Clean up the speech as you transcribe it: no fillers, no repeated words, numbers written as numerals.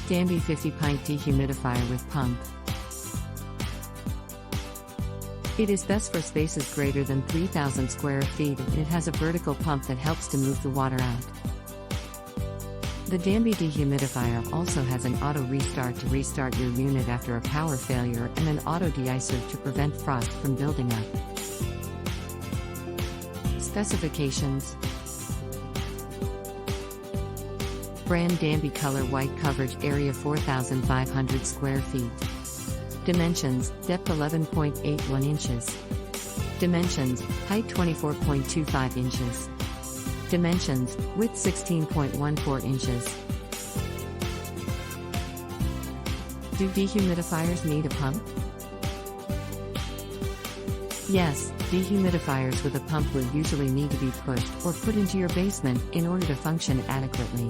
Danby 50 pint dehumidifier with pump. It is best for spaces greater than 3,000 square feet and it has a vertical pump that helps to move the water out. The Danby dehumidifier also has an auto restart to restart your unit after a power failure and an auto de-icer to prevent frost from building up. Specifications: brand Danby, color white, coverage area 4,500 square feet. Dimensions: depth 11.81 inches. Dimensions: height 24.25 inches. Dimensions: width 16.14 inches. Do dehumidifiers need a pump? Yes, dehumidifiers with a pump will usually need to be pushed or put into your basement in order to function adequately.